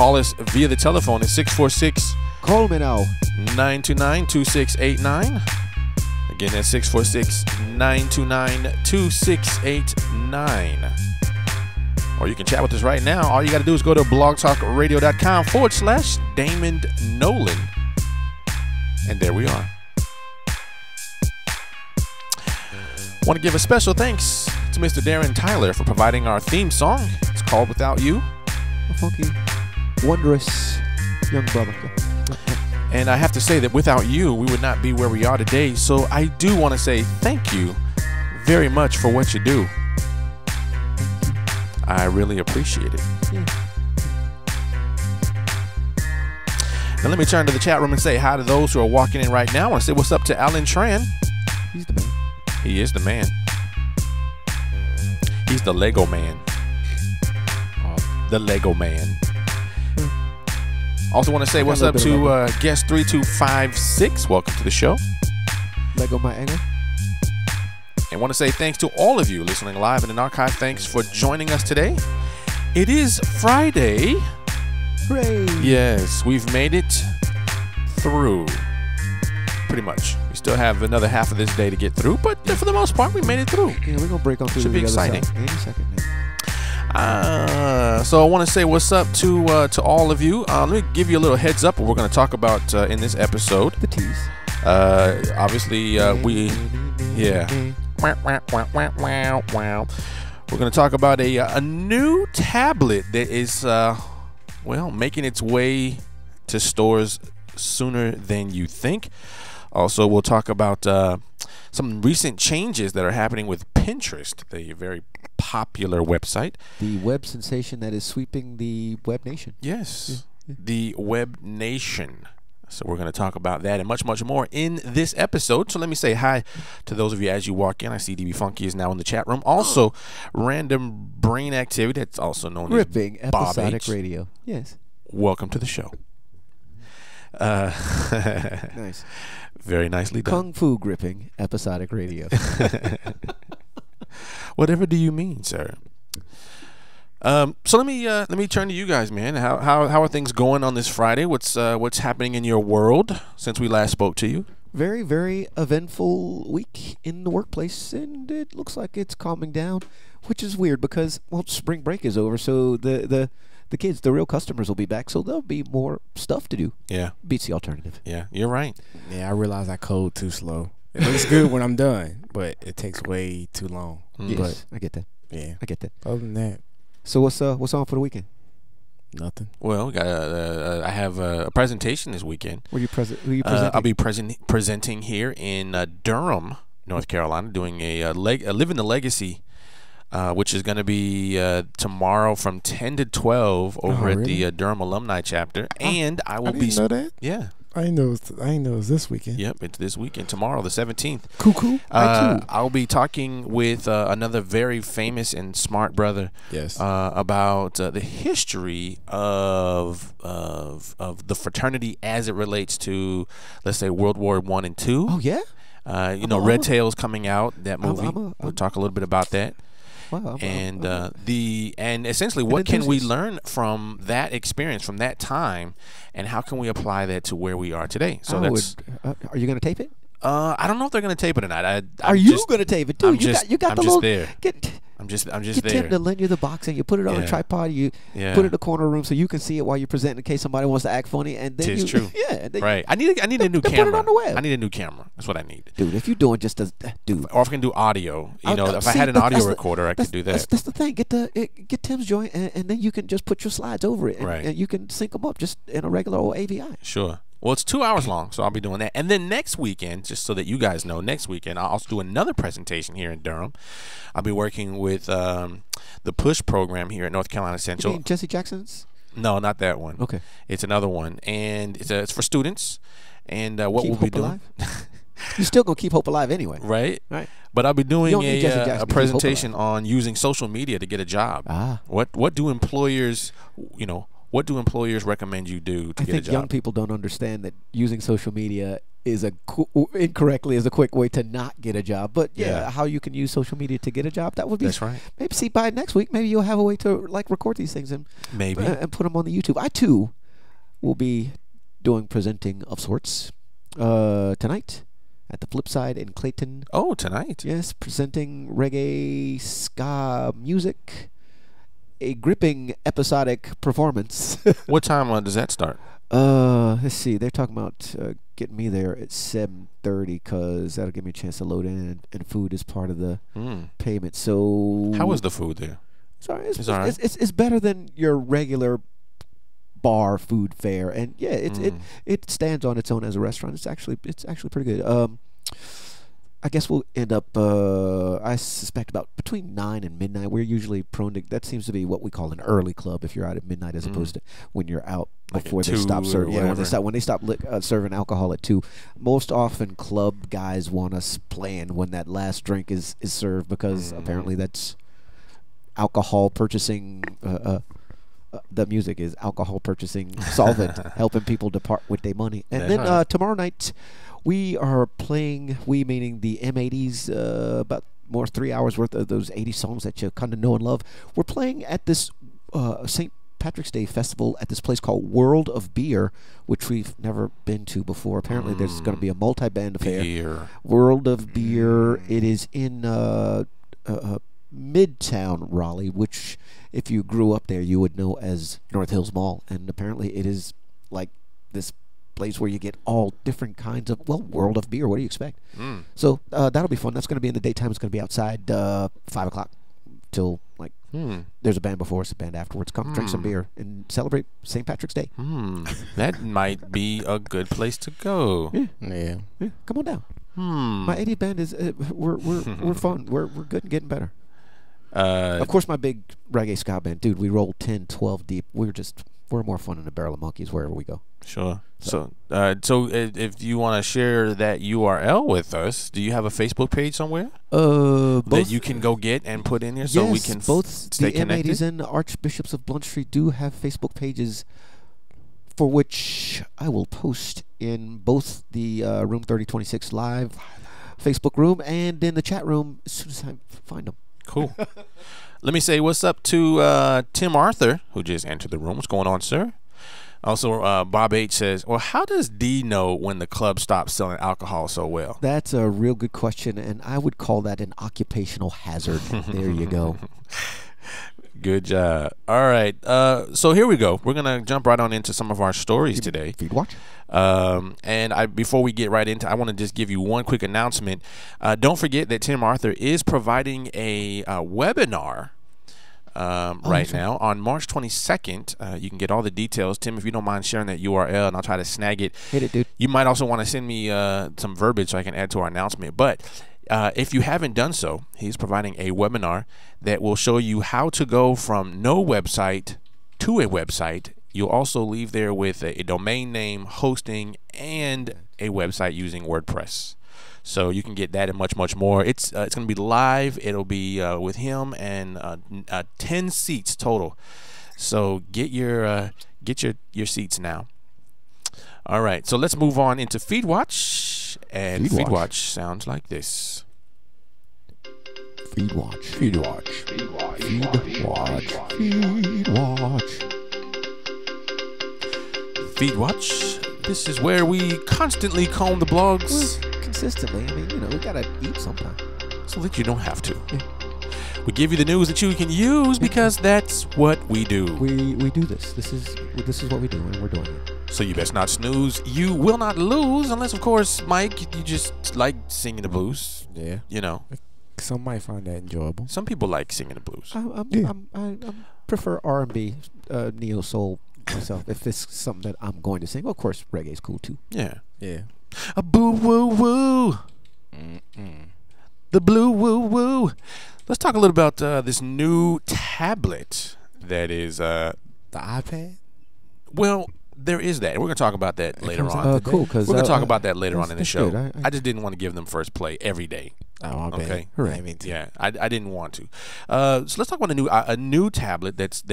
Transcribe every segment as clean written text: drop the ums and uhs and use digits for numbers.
call us via the telephone at 646 Call me now. 929-2689. Again, that's 646-929-2689. Or you can chat with us right now. All you got to do is go to blogtalkradio.com/Damon Nolan. And there we are. Want to give a special thanks to Mr. Darren Tyler for providing our theme song. It's called Without You. A funky, wondrous young brother. And I have to say that without you, we would not be where we are today. So I do want to say thank you very much for what you do. I really appreciate it. Yeah. Now let me turn to the chat room and say hi to those who are walking in right now. I want to say what's up to Alan Tran. He's the man. He is the man. He's the Lego man. The Lego man. Also want to say what's up to guest 3256. Welcome to the show. Lego my ego. And want to say thanks to all of you listening live in an archive. Thanks for joining us today. It is Friday. Hooray. Yes, we've made it through. Pretty much. We still have another half of this day to get through, but for the most part, we made it through. Yeah, we're going to break on through. Should be exciting. Any second now. So I want to say what's up to all of you. Let me give you a little heads up what we're going to talk about in this episode. The tease. Obviously, yeah. We're going to talk about a new tablet that is, making its way to stores sooner than you think. Also, we'll talk about some recent changes that are happening with Pinterest, the very popular website. The web sensation that is sweeping the web nation. Yes, the web nation. So we're going to talk about that and much, much more in this episode. So let me say hi to those of you as you walk in. I see DB Funky is now in the chat room. Also, Random Brain Activity, that's also known Gripping as Bob episodic H. radio. Yes. Welcome to the show. Nice. Very nicely done. Kung Fu gripping episodic radio. Whatever do you mean, sir? So let me turn to you guys, man. How are things going on this Friday? What's happening in your world since we last spoke to you? Very, very eventful week in the workplace, and it looks like it's calming down, which is weird because, well, spring break is over, so the kids, the real customers, will be back, so there'll be more stuff to do. Yeah. Beats the alternative. Yeah, you're right. Yeah, I realize I code too slow. It looks good when I'm done, but it takes way too long. Yes, But I get that. yeah, I get that. other than that, So what's on for the weekend? nothing. Well, we got I have a presentation this weekend. Who are you presenting? I'll be presenting here in Durham, North Carolina, doing a Living the Legacy, which is going to be tomorrow from 10 to 12 over at really? the Durham Alumni Chapter. And I will I be... didn't know that. Yeah. I didn't know it was this weekend. Yep, it's this weekend, tomorrow, the 17th. Cool. I'll be talking with another very famous and smart brother. Yes. About the history of the fraternity as it relates to, let's say, World War I and II. Oh yeah. Red Tail's coming out. That movie. We'll talk a little bit about that. Wow. And essentially, what can we learn from that experience, from that time, and how can we apply that to where we are today? So are you going to tape it? I don't know if they're going to tape it or not. Are you going to tape it, dude? I'm You got the just little. there. I'm just Get there. Tim to lend you the box and you put it on a tripod. You put it in the corner of the room so you can see it while you're presenting in case somebody wants to act funny. And then Tis true. Yeah. Right. I need a new then camera. put it on the web. I need a new camera. That's what I need. Dude, if you're doing just a dude. Or if I can do audio. If I had an audio recorder, I could do that. That's the thing. Get Tim's joint, and then you can just put your slides over it, Right. and you can sync them up just in a regular old AVI. Sure. Well, it's 2 hours long, so I'll be doing that. And then next weekend, just so that you guys know, next weekend I'll also do another presentation here in Durham. I'll be working with the PUSH program here at North Carolina Central. You mean Jesse Jackson's? No, not that one. Okay. It's another one, and it's for students. And what Keep we'll be hope doing, alive? You're still gonna keep hope alive anyway, right? Right. But I'll be doing don't need Jesse Jackson a to keep hope presentation on using social media to get a job. Ah. What do employers, What do employers recommend you do to I get a think job? young people don't understand that using social media is incorrectly is a quick way to not get a job. But Yeah. how you can use social media to get a job, that would be. That's right. Maybe see by next week, maybe you'll have a way to like record these things and Maybe. put them on the YouTube. I too will be doing presenting of sorts tonight at the Flip Side in Clayton. Oh, tonight. Yes, presenting reggae ska music, a gripping episodic performance. What time does that start? Let's see. They're talking about getting me there at 7:30 because that'll give me a chance to load in, and food is part of the payment. So How is the food there? Sorry, It's all right. it's better than your regular bar food fare, and yeah, it stands on its own as a restaurant. It's actually pretty good. I guess we'll end up. I suspect about between 9 and midnight. We're usually prone to. That seems to be what we call an early club. If you're out at midnight, as opposed to when you're out Like at before they 2 stop or serving. Yeah, whatever. when they stop serving alcohol at 2. Most often, club guys want us playing when that last drink is served because apparently that's alcohol purchasing. The music is alcohol purchasing solvent, helping people depart with their money. And That's then right. tomorrow night, we are playing. We meaning the M80s, about more 3 hours worth of those 80 songs that you kind of know and love. We're playing at this St. Patrick's Day festival at this place called World of Beer, which we've never been to before. Apparently, there's going to be a multi-band affair. Beer. World of Beer. It is in Midtown Raleigh, which if you grew up there, you would know as North Hills Mall. And apparently it is like this place where you get all different kinds of, World of Beer. What do you expect? So that'll be fun. That's going to be in the daytime. It's going to be outside 5 o'clock till like there's a band before us, a band afterwards. Come drink some beer and celebrate St. Patrick's Day. That might be a good place to go. Yeah. Yeah, come on down. My 80th band is we're fun. We're good and getting better. Of course, my big reggae ska band, dude. We roll 10, 12 deep. We're more fun than a barrel of monkeys wherever we go. Sure. So if you want to share that URL with us, do you have a Facebook page somewhere Both, that you can go get and put in here so we can both stay the connected? M80s and the Archbishops of Blunt Street do have Facebook pages, for which I will post in both the Room 3026 live Facebook room and in the chat room as soon as I find them. Cool. Let me say what's up to Tim Arthur, who just entered the room. What's going on, sir? Also, Bob H says, well, how does D know when the club stops selling alcohol so well? That's a real good question, and I would call that an occupational hazard. There you go. Good job. All right. So here we go. We're going to jump right on into some of our stories today. Feed watch. And before we get right into, I want to just give you one quick announcement. Don't forget that Tim Arthur is providing a webinar right now on March 22nd. You can get all the details. Tim, if you don't mind sharing that URL, and I'll try to snag it. Hit it, dude. You might also want to send me some verbiage so I can add to our announcement. But if you haven't done so, he's providing a webinar that will show you how to go from no website to a website. You'll also leave there with a domain name, hosting, and a website using WordPress. So you can get that and much, much more. It's going to be live. It'll be with him and 10 seats total. So get your seats now. All right. So let's move on into FeedWatch, and FeedWatch. FeedWatch sounds like this. Feed watch. Feed watch. Feed watch. Feed watch. FeedWatch. This is where we constantly comb the blogs Consistently. I mean, we gotta eat sometime. so that you don't have to. We give you the news that you can use because that's what we do. We do this. This is what we do, and we're doing it. So you best not snooze. You will not lose unless, of course, Mike, you just like singing the blues. Yeah. You know, Some might find that enjoyable. some people like singing the blues. I prefer R&B, neo soul myself. If it's something that I'm going to sing, well, of course, reggae's cool too. Yeah. Yeah. A boo woo woo. The blue woo woo. Let's talk a little about this new tablet that is. The iPad? Well, there is that. We're going to talk about that later comes on. out today. Cool, because We're going to talk about that later on in the that's show. good. I just didn't want to give them first play every day. Oh, my bad. Okay. I didn't mean to. Yeah, I didn't want to. So let's talk about a new tablet that's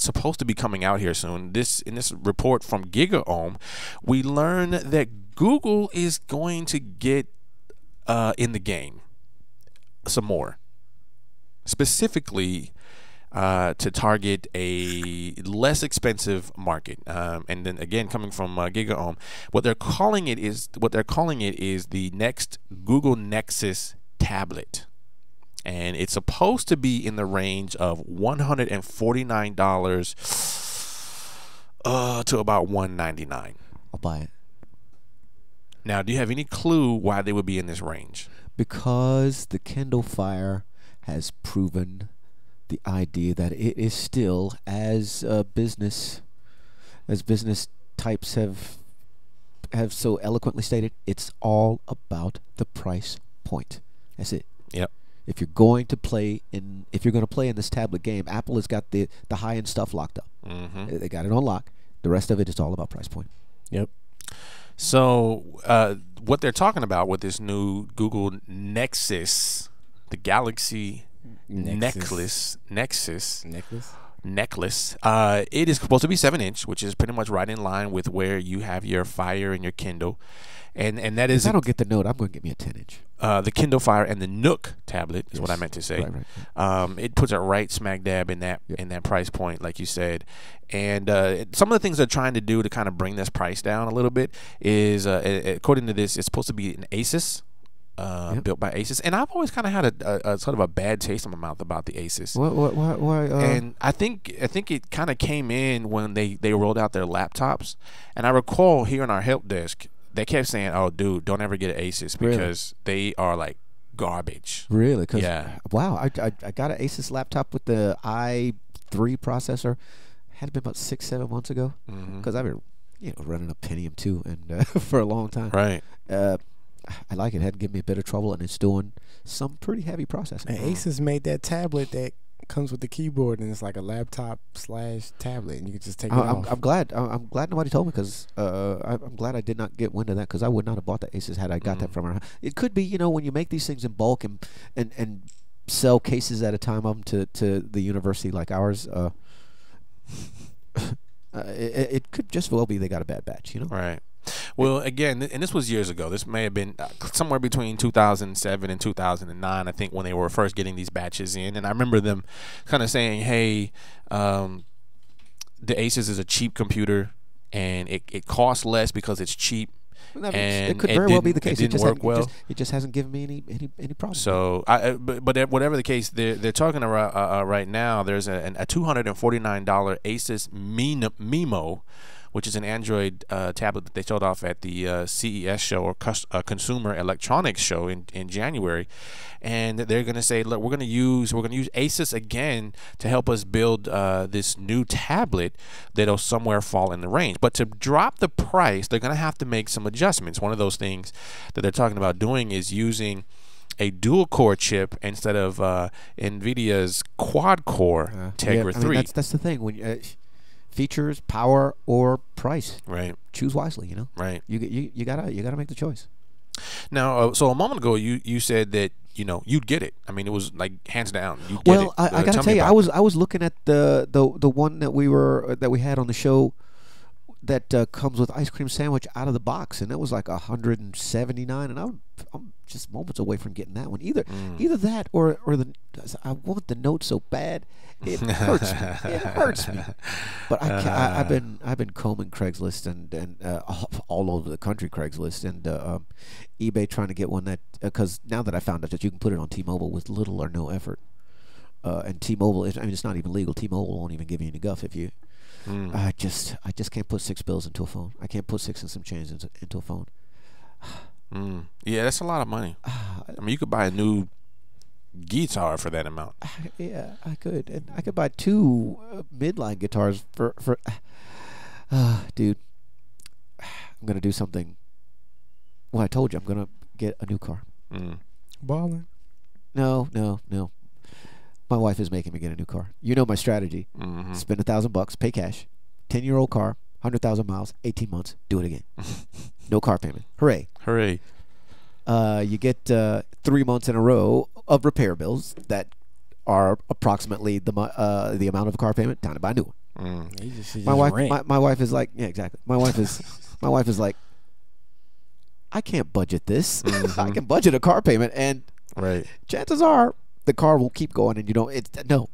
supposed to be coming out here soon. In this report from GigaOM, we learn that Google is going to get in the game some more, specifically to target a less expensive market. And then again, coming from GigaOM, what they're calling it is the next Google Nexus tablet, and it's supposed to be in the range of $149 to about $199. I'll buy it. Now, do you have any clue why they would be in this range? Because the Kindle Fire has proven the idea that it is still, as business types have so eloquently stated, it's all about the price point. That's it. Yep. If you're going to play in this tablet game, Apple has got the high end stuff locked up. Mm-hmm. They got it on lock. The rest of it is all about price point. Yep. So what they're talking about with this new Google Nexus, the Galaxy Nexus, it is supposed to be 7-inch, which is pretty much right in line with where you have your Fire and your Kindle, and that is. If I don't get the Note, I'm going to get me a 10-inch. The Kindle Fire and the Nook tablet is what I meant to say. Right. It puts it right smack dab in that price point, like you said. And some of the things they're trying to do to kind of bring this price down a little bit is, according to this, it's supposed to be an Asus. Built by Asus, and I've always kind of had a sort of a bad taste in my mouth about the Asus. Why? And I think it kind of came in when they rolled out their laptops, and I recall here in our help desk they kept saying, "Oh, dude, don't ever get an Asus because they are like garbage." Really? Yeah. Wow, I got an Asus laptop with the i3 processor. Had been about 6-7 months ago because I've been running a Pentium 2 and for a long time. Right. I like it. It hadn't given me a bit of trouble, and it's doing some pretty heavy processing. And Asus made that tablet that comes with the keyboard, and it's like a laptop/tablet, and you can just take it off. I'm glad. I'm glad nobody told me, because I'm glad I did not get wind of that, because I would not have bought the Asus had I got that from her. It could be, when you make these things in bulk and sell cases at a time of them to the university like ours. It could just well be they got a bad batch, Right. Well, again, and this was years ago. This may have been somewhere between 2007 and 2009, I think, when they were first getting these batches in. And I remember them kind of saying, hey, the Asus is a cheap computer, and it costs less because it's cheap. And it could very well be the case. It didn't work well. It just hasn't given me any problems. So, but whatever the case, they're talking about right now. There's a $249 Asus Mimo, which is an Android tablet that they showed off at the CES show, or Consumer Electronics show in January, and they're going to say, look, we're going to use Asus again to help us build this new tablet that'll somewhere fall in the range. But to drop the price, they're going to have to make some adjustments. One of those things that they're talking about doing is using a dual-core chip instead of NVIDIA's quad-core Tegra 3. That's the thing. When features, power, or price. Right. Choose wisely. Right. You gotta make the choice. Now, so a moment ago, you said that you'd get it. I mean, it was like hands down. You'd get it. I gotta tell you, I was looking at the one that we had on the show that comes with ice cream sandwich out of the box, and it was like $179, and I'm just moments away from getting that one. Either that or I want the Note so bad it hurts me. It hurts me. But I've been combing Craigslist and all over the country, Craigslist and eBay, trying to get one that, because now that I found out that you can put it on T-Mobile with little or no effort, and T-Mobile it's not even legal. T-Mobile won't even give you any guff if you. I just can't put $6 into a phone. I can't put 6 and some change into a phone. Yeah, that's a lot of money. I mean, you could buy a new guitar for that amount. Yeah, I could, and I could buy 2 midline guitars for. Dude, I'm gonna do something. Well, I told you I'm gonna get a new car. Balling. No. My wife is making me get a new car. You know my strategy. Spend $1,000, pay cash, 10-year-old car, 100,000 miles, 18 months, do it again. No car payment. Hooray. You get 3 months in a row of repair bills that are approximately the amount of a car payment time to buy a new one. You just My wife, rent. my wife is like, yeah, exactly. My wife is like, I can't budget this. I can budget a car payment, and Right. chances are the car will keep going, and you don't. It's no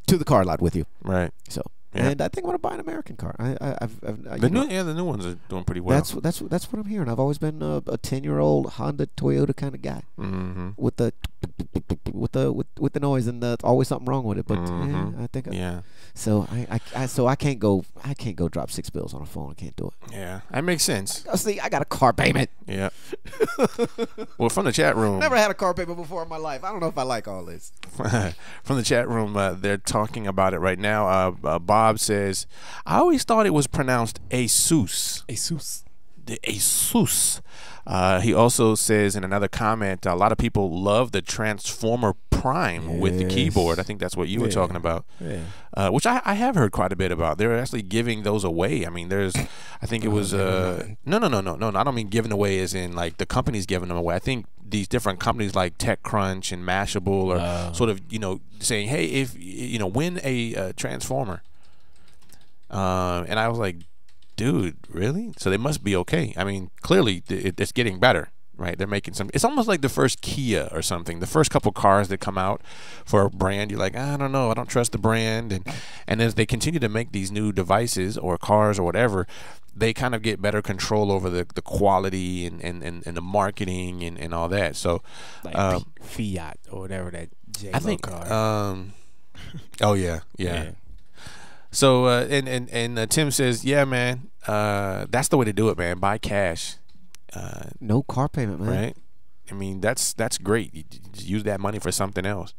to the car lot with you. Right. So, Yeah. and I think I'm gonna buy an American car. I've The new ones are doing pretty well. that's what I'm hearing. I've always been a 10-year-old Honda Toyota kind of guy Mm-hmm. with the noise, and it's always something wrong with it. But Mhm. yeah, I think Yeah. so. I can't go drop 6 bills on a phone. I can't do it. Yeah. That makes sense. See, I got a car payment. Yeah. Well, from the chat room. Never had a car payment before in my life. I don't know if I like all this. From the chat room, they're talking about it right now. Bob says, I always thought it was pronounced Asus. Asus. The Asus. He also says in another comment, a lot of people love the Transformer Prime with the Yes. keyboard. I think that's what you were Yeah. talking about. Yeah. Which I have heard quite a bit about. They're actually giving those away. I mean, I think it was, never no. I don't mean giving away as in like the company's giving them away. I think these different companies like TechCrunch and Mashable are sort of, saying, hey, if, win a Transformer. And I was like, dude, really? So they must be okay. I mean, clearly it's getting better, right? They're making some. It's almost like the first Kia or something. The first couple cars that come out for a brand, you're like, I don't know, I don't trust the brand. And as they continue to make these new devices or cars or whatever, they kind of get better control over the quality and the marketing and all that. So Like Fiat or whatever that I think. car. Oh yeah. So and Tim says, yeah, man, that's the way to do it, man. Buy cash, No car payment, man. right? I mean, that's great. You just use that money for something else.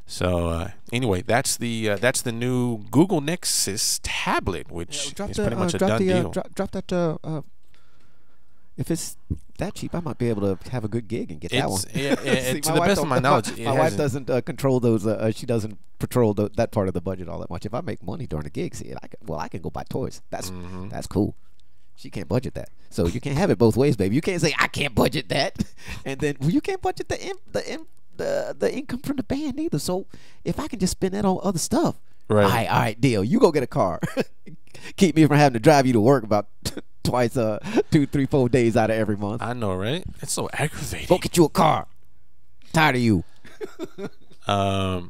So anyway, that's the new Google Nexus tablet, which is pretty much a done deal. Drop that. If it's that cheap, I might be able to have a good gig and get that one. Yeah, See, to my the wife best of don't- my knowledge, it my wife hasn't. doesn't control those. She doesn't patrol that part of the budget all that much. If I make money during the gig, see, I can go buy toys. That's cool. She can't budget that, so you can't have it both ways, baby. You can't say I can't budget that, and then you can't budget the income from the band either. So if I can just spend that on other stuff, Right. all right, deal. You go get a car. Keep me from having to drive you to work about twice, 2, 3, 4 days out of every month. I know, right? It's so aggravating. Go get you a car. Tired of you. Yeah,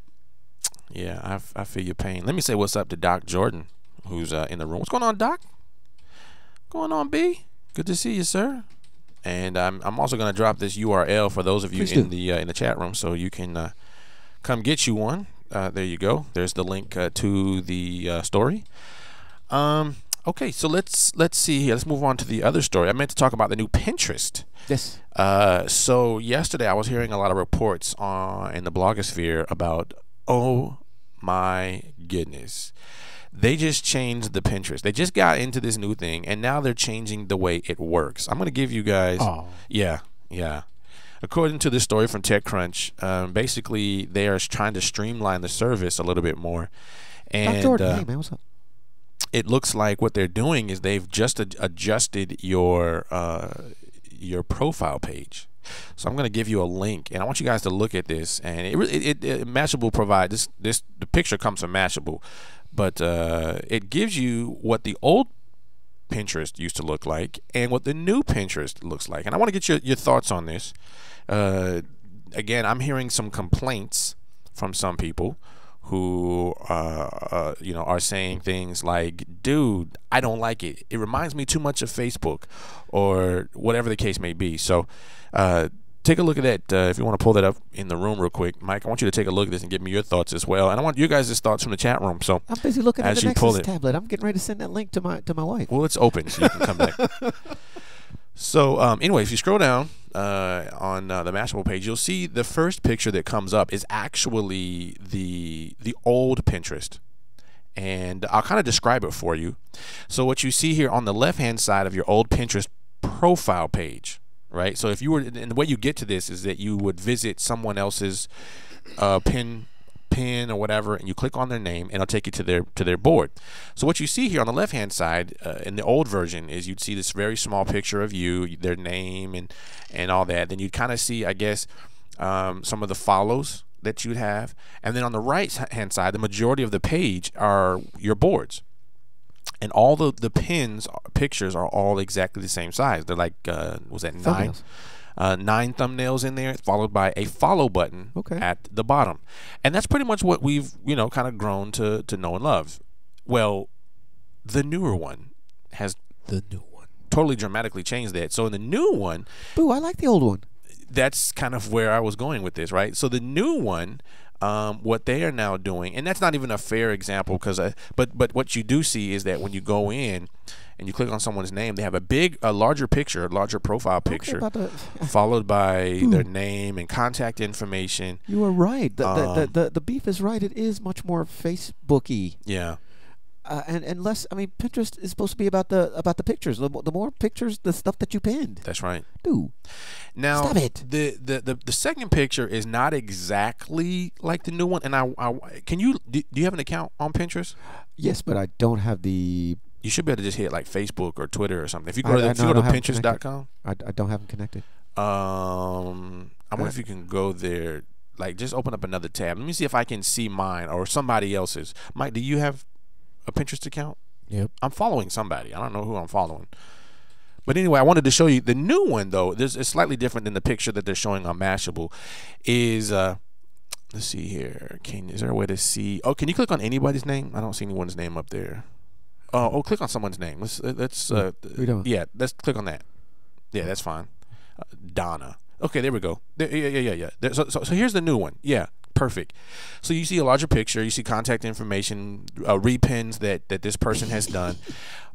I feel your pain. Let me say what's up to Doc Jordan, who's in the room. What's going on, Doc? Going on, B? Good to see you, sir. And I'm also going to drop this URL for those of you Please in do. the chat room, so you can come get you one. There you go. There's the link to the story. Okay, so let's see here. Let's move on to the other story. I meant to talk about the new Pinterest. Yes. So yesterday I was hearing a lot of reports in the blogosphere about, oh my goodness, they just changed the Pinterest. They just got into this new thing, and now they're changing the way it works. I'm going to give you guys, yeah. According to this story from TechCrunch, basically they are trying to streamline the service a little bit more. And Jordan, hey man, what's up? it looks like what they're doing is they've just adjusted your profile page. So I'm going to give you a link, and I want you guys to look at this. And Mashable provides this. The picture comes from Mashable, but it gives you what the old Pinterest used to look like and what the new Pinterest looks like. And I want to get your thoughts on this. Again, I'm hearing some complaints from some people who are saying things like, dude, I don't like it. It reminds me too much of Facebook, or whatever the case may be. So take a look at that. If you want to pull that up in the room real quick, Mike, I want you to take a look at this and give me your thoughts as well. And I want you guys' thoughts from the chat room. So I'm busy looking at as the you pull Nexus it, tablet. I'm getting ready to send that link to my wife. well, it's open, so you can come back. So anyway, if you scroll down on the Mashable page, you'll see the first picture that comes up is actually the old Pinterest. And I'll kind of describe it for you. So what you see here on the left-hand side of your old Pinterest profile page, right? So if you were, and the way you get to this is that you would visit someone else's pin or whatever, and you click on their name, and it'll take you to their board. So what you see here on the left hand side in the old version is you'd see this very small picture of you, their name, and all that. Then you'd kind of see, I guess, some of the follows that you'd have, and then on the right hand side, the majority of the page are your boards. And all the pins pictures are all exactly the same size. They're like was that Thumbnails. 9 thumbnails in there, followed by a follow button at the bottom. And that's pretty much what we've kind of grown to know and love. Well, the newer one has totally dramatically changed that. So in the new one, Boo, I like the old one. that's kind of where I was going with this, right? So the new one, what they are now doing, and that's not even a fair example, because but what you do see is that when you go in and you click on someone's name, they have a larger picture, a larger profile picture, followed by their name and contact information. You are right. The beef is right. It is much more Facebooky. Yeah. And less. I mean, Pinterest is supposed to be about the pictures. The more pictures, the stuff that you pinned. That's right. Dude, now stop it. The second picture is not exactly like the new one. And do you have an account on Pinterest? Yes, but I don't have the. You should be able to just hit like Facebook or Twitter or something. If you go to Pinterest.com, I don't have them connected. I wonder if you can go there. Like, just open up another tab. Let me see if I can see mine or somebody else's. Mike, do you have a Pinterest account? Yep. I'm following somebody. I don't know who I'm following. But anyway, I wanted to show you the new one, though. It's slightly different than the picture that they're showing on Mashable. Let's see here. Is there a way to see? Oh, can you click on anybody's name? I don't see anyone's name up there. Click on someone's name. Let's click on that. Yeah, that's fine. Donna. Okay, there we go. Yeah. So here's the new one. Yeah. Perfect. So you see a larger picture, you see contact information, repins that this person has done.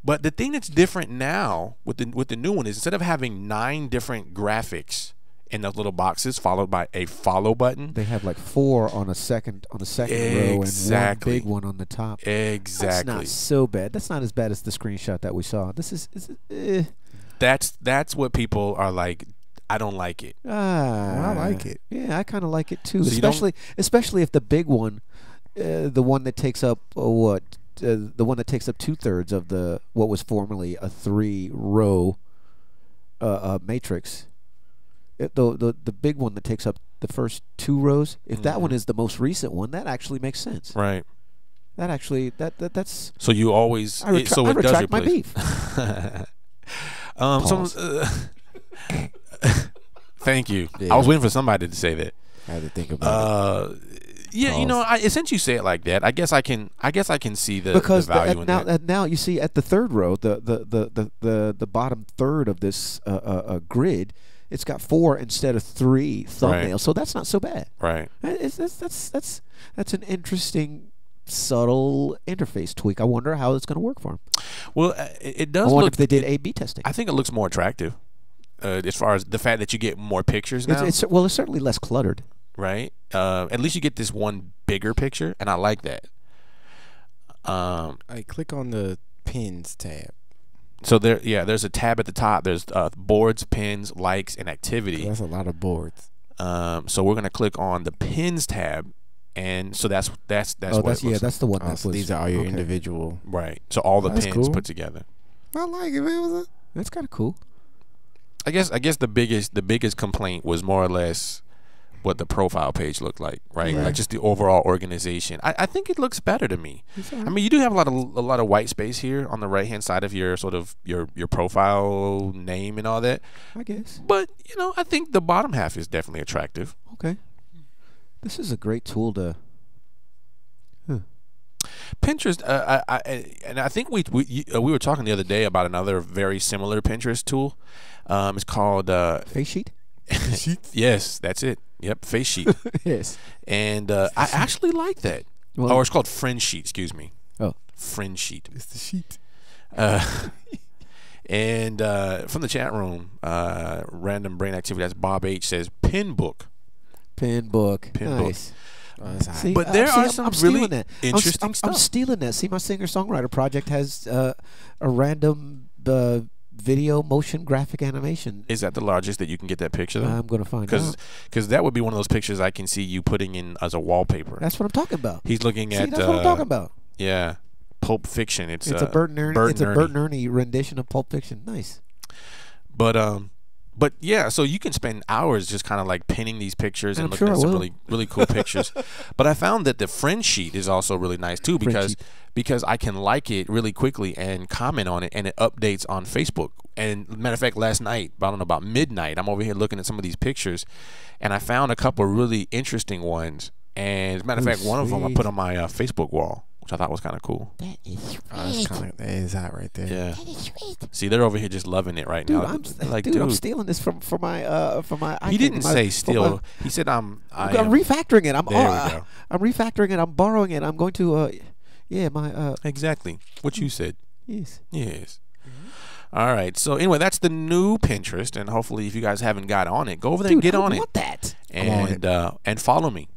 But the thing that's different now with the new one is, instead of having 9 different graphics in those little boxes followed by a follow button, they have like 4 on the second row and one big one on the top. Exactly. That's not so bad. That's not as bad as the screenshot that we saw. That's what people are like. I don't like it. I like it. Yeah, I kind of like it too. So especially if the big one, the one that takes up the one that takes up 2/3 of what was formerly a 3-row matrix. The big one that takes up the first 2 rows. If that one is the most recent one, that actually makes sense. Right. That actually that's. So you always I retract my beef. Thank you. Yeah. I was waiting for somebody to say that. I had to think about it. Yeah, since you say it like that, I guess I can see the value in that. Now you see at the 3rd row, the bottom third of this grid, it's got 4 instead of 3 thumbnails. Right. So that's not so bad. Right. That's an interesting, subtle interface tweak. I wonder how it's going to work for them. Well, it does. I wonder if they did A/B testing. I think it looks more attractive. As far as the fact that you get more pictures now. It's certainly less cluttered. Right. At least you get this one bigger picture, and I like that. I click on the pins tab. So there's a tab at the top. There's boards, pins, likes, and activity. That's a lot of boards. So we're gonna click on the pins tab, and so that's that's the one. These are all your individual. Right. So all the pins put together. I like it, man. That's kind of cool. I guess the biggest complaint was more or less what the profile page looked like, right? Like just the overall organization. I think it looks better to me. I mean, you do have a lot of white space here on the right hand side of your sort of your profile name and all that. I guess. But I think the bottom half is definitely attractive. Okay. This is a great tool to. Pinterest, I think we were talking the other day about another very similar Pinterest tool. It's called Facesheet. Yes, that's it. Yep, Facesheet. Yes. And I actually like that. Well, it's called Friendsheet. Excuse me. Oh, Friendsheet. It's the sheet. And from the chat room, Random Brain Activity, that's Bob H, says Pinbook. Pinbook. Nice. See, but there are some really interesting stuff. I'm stealing that. See, my singer-songwriter project has a random video motion graphic animation. Is that the largest that you can get that picture though? I'm gonna find out. Because that would be one of those pictures I can see you putting in as a wallpaper. That's what I'm talking about. He's looking See, at. that's what I'm talking about. Yeah, Pulp Fiction. It's a Bert and Ernie. It's a Ernie. Bert and Ernie rendition of Pulp Fiction. Nice. But yeah, so you can spend hours just kind of like pinning these pictures and I'm looking sure at I some will. really really cool pictures. But I found that the friend sheet is also really nice too because I can like it really quickly and comment on it, and it updates on Facebook. And matter of fact, last night, I don't know, about midnight, I'm over here looking at some of these pictures, and I found a couple really interesting ones. And as a matter of fact, one of them I put on my Facebook wall, which I thought was kind of cool. That is That is hot right there. Yeah. That is sweet. See, they're over here just loving it right Dude, now. I'm like, I'm stealing this from my He didn't say steal. He said I'm refactoring it. There we go. I'm refactoring it. I'm borrowing it. I'm going to Exactly what you said. yes. Yes. All right. So anyway, that's the new Pinterest, and hopefully, if you guys haven't got on it, go over there and get I on it, want that. and follow me.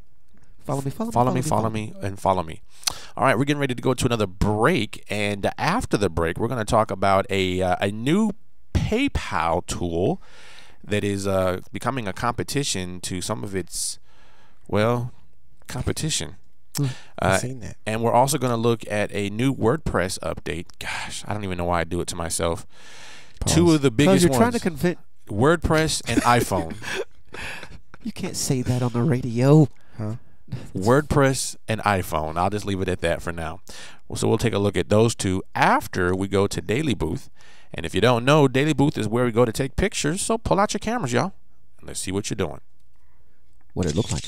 Follow me. Follow me. All right, we're getting ready to go to another break, and after the break, we're going to talk about a new PayPal tool that is becoming a competition to some of its competition. I've seen that. And we're also going to look at a new WordPress update. Gosh, I don't even know why I do it to myself. Pause. Two of the Because biggest you're ones: trying to convince. WordPress and iPhone. You can't say that on the radio. Huh? WordPress and iPhone. I'll just leave it at that for now. So we'll take a look at those two after we go to Daily Booth. And if you don't know, Daily Booth is where we go to take pictures. So pull out your cameras, y'all, and let's see what you're doing. What it look like?